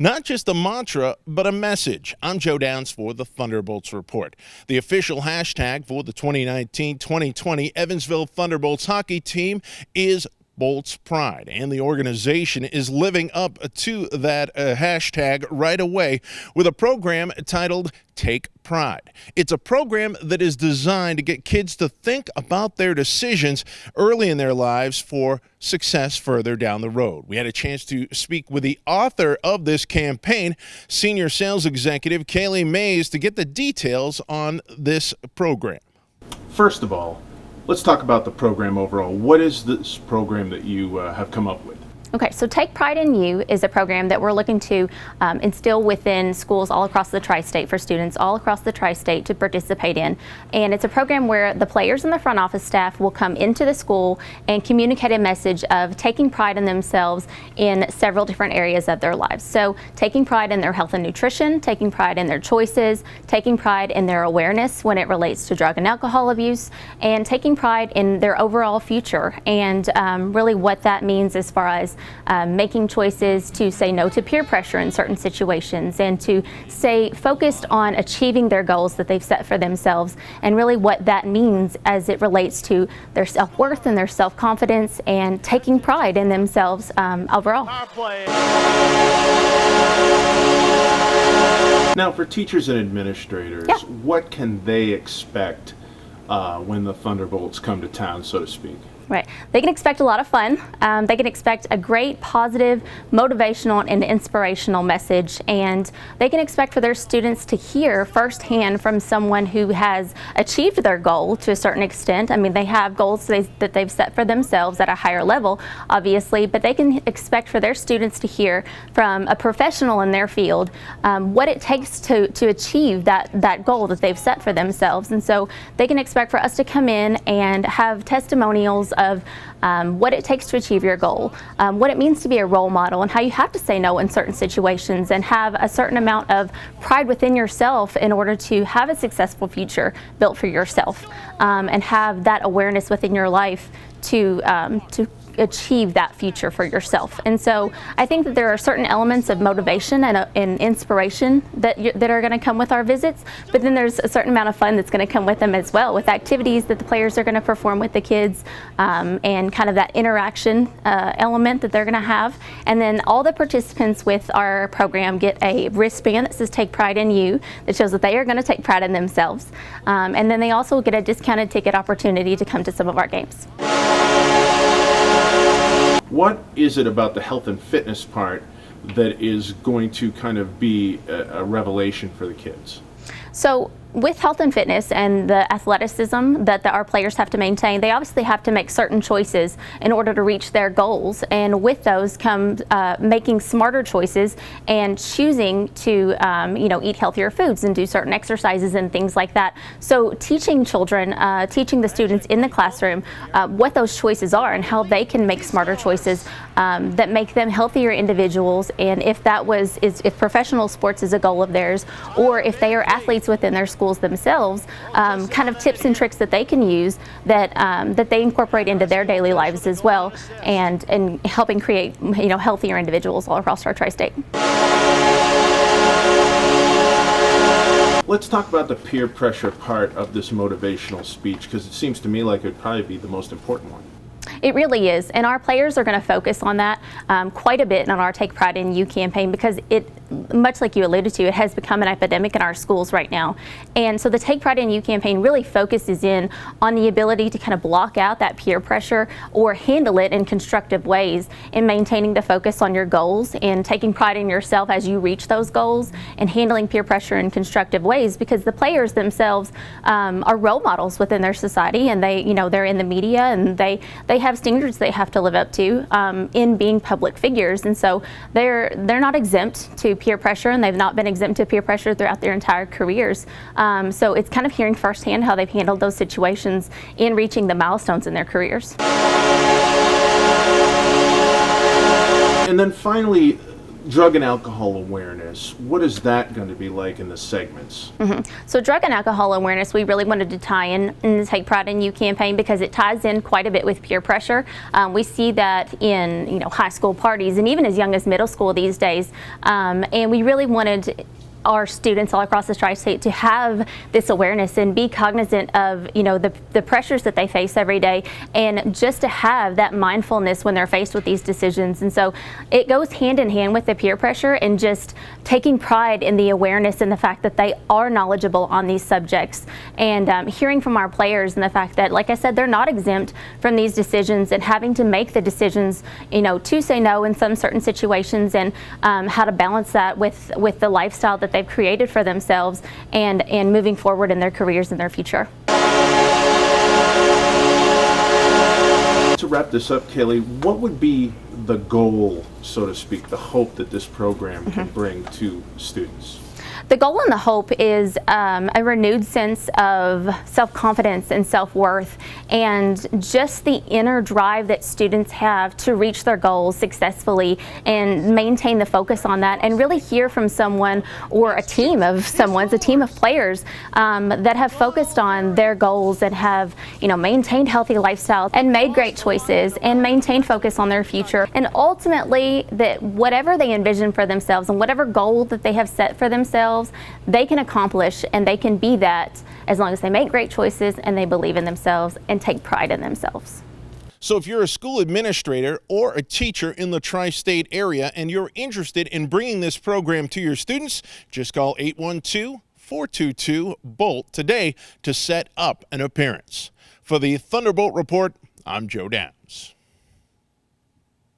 Not just a mantra, but a message. I'm Joe Downs for the Thunderbolts Report. The official hashtag for the 2019-2020 Evansville Thunderbolts hockey team is Bolts Pride, and the organization is living up to that hashtag right away with a program titled Take Pride. It's a program that is designed to get kids to think about their decisions early in their lives for success further down the road. We had a chance to speak with the author of this campaign, Senior Sales Executive Kaylee Mays, to get the details on this program. First of all, let's talk about the program overall. What is this program that you have come up with? Okay, so Take Pride in You is a program that we're looking to instill within schools all across the tri-state for students all across the tri-state to participate in. And it's a program where the players and the front office staff will come into the school and communicate a message of taking pride in themselves in several different areas of their lives. So taking pride in their health and nutrition, taking pride in their choices, taking pride in their awareness when it relates to drug and alcohol abuse, and taking pride in their overall future and really what that means as far as making choices to say no to peer pressure in certain situations and to stay focused on achieving their goals that they've set for themselves, and really what that means as it relates to their self-worth and their self-confidence and taking pride in themselves overall. Now, for teachers and administrators, what can they expect when the Thunderbolts come to town, so to speak? Right. They can expect a lot of fun. They can expect a great, positive, motivational, and inspirational message. And they can expect for their students to hear firsthand from someone who has achieved their goal to a certain extent. I mean, they have goals that they've set for themselves at a higher level, obviously, but they can expect for their students to hear from a professional in their field what it takes to achieve that goal that they've set for themselves. And so they can expect for us to come in and have testimonials of what it takes to achieve your goal, what it means to be a role model, and how you have to say no in certain situations and have a certain amount of pride within yourself in order to have a successful future built for yourself, and have that awareness within your life to achieve that future for yourself. And so I think that there are certain elements of motivation and inspiration that are going to come with our visits, but then there's a certain amount of fun that's going to come with them as well, with activities that the players are going to perform with the kids, and kind of that interaction element that they're going to have. And then all the participants with our program get a wristband that says Take Pride in You, that shows that they are going to take pride in themselves. And then they also get a discounted ticket opportunity to come to some of our games. What is it about the health and fitness part that is going to kind of be a revelation for the kids? So with health and fitness and the athleticism that our players have to maintain, they obviously have to make certain choices in order to reach their goals. And with those comes making smarter choices and choosing to eat healthier foods and do certain exercises and things like that. So teaching children, teaching the students in the classroom what those choices are and how they can make smarter choices that make them healthier individuals. And if if professional sports is a goal of theirs, or if they are athletes within their schools themselves, kind of tips and tricks that they can use that they incorporate into their daily lives as well, and helping create healthier individuals all across our tri-state. Let's talk about the peer pressure part of this motivational speech, because it seems to me like it would probably be the most important one. It really is, and our players are going to focus on that quite a bit on our Take Pride in You campaign, because it, much like you alluded to, it has become an epidemic in our schools right now. And so the Take Pride in You campaign really focuses in on the ability to kind of block out that peer pressure or handle it in constructive ways, in maintaining the focus on your goals and taking pride in yourself as you reach those goals, and handling peer pressure in constructive ways, because the players themselves are role models within their society, and they're in the media, and they have standards they have to live up to in being public figures. And so they're not exempt to peer pressure, and they've not been exempt to peer pressure throughout their entire careers. So it's kind of hearing firsthand how they've handled those situations in reaching the milestones in their careers. And then finally, drug and alcohol awareness, what is that going to be like in the segments? So drug and alcohol awareness, we really wanted to tie in the Take Pride in You campaign because it ties in quite a bit with peer pressure. We see that in high school parties and even as young as middle school these days. And we really wanted our students all across the tri-state to have this awareness and be cognizant of the pressures that they face every day, and just to have that mindfulness when they're faced with these decisions. And so it goes hand in hand with the peer pressure and just taking pride in the awareness and the fact that they are knowledgeable on these subjects, and hearing from our players and the fact that, like I said, they're not exempt from these decisions and having to make the decisions to say no in some certain situations, and how to balance that with the lifestyle that they've created for themselves, and moving forward in their careers and their future. To wrap this up, Kaylee, what would be the goal, so to speak, the hope that this program can bring to students? The goal and the hope is a renewed sense of self-confidence and self-worth, and just the inner drive that students have to reach their goals successfully and maintain the focus on that, and really hear from someone or a team of players that have focused on their goals and have maintained healthy lifestyles and made great choices and maintained focus on their future, and ultimately that whatever they envision for themselves and whatever goal that they have set for themselves, they can accomplish, and they can be that as long as they make great choices and they believe in themselves and take pride in themselves. So if you're a school administrator or a teacher in the tri-state area and you're interested in bringing this program to your students, just call 812-422-BOLT today to set up an appearance. For the Thunderbolt Report, I'm Joe Downs.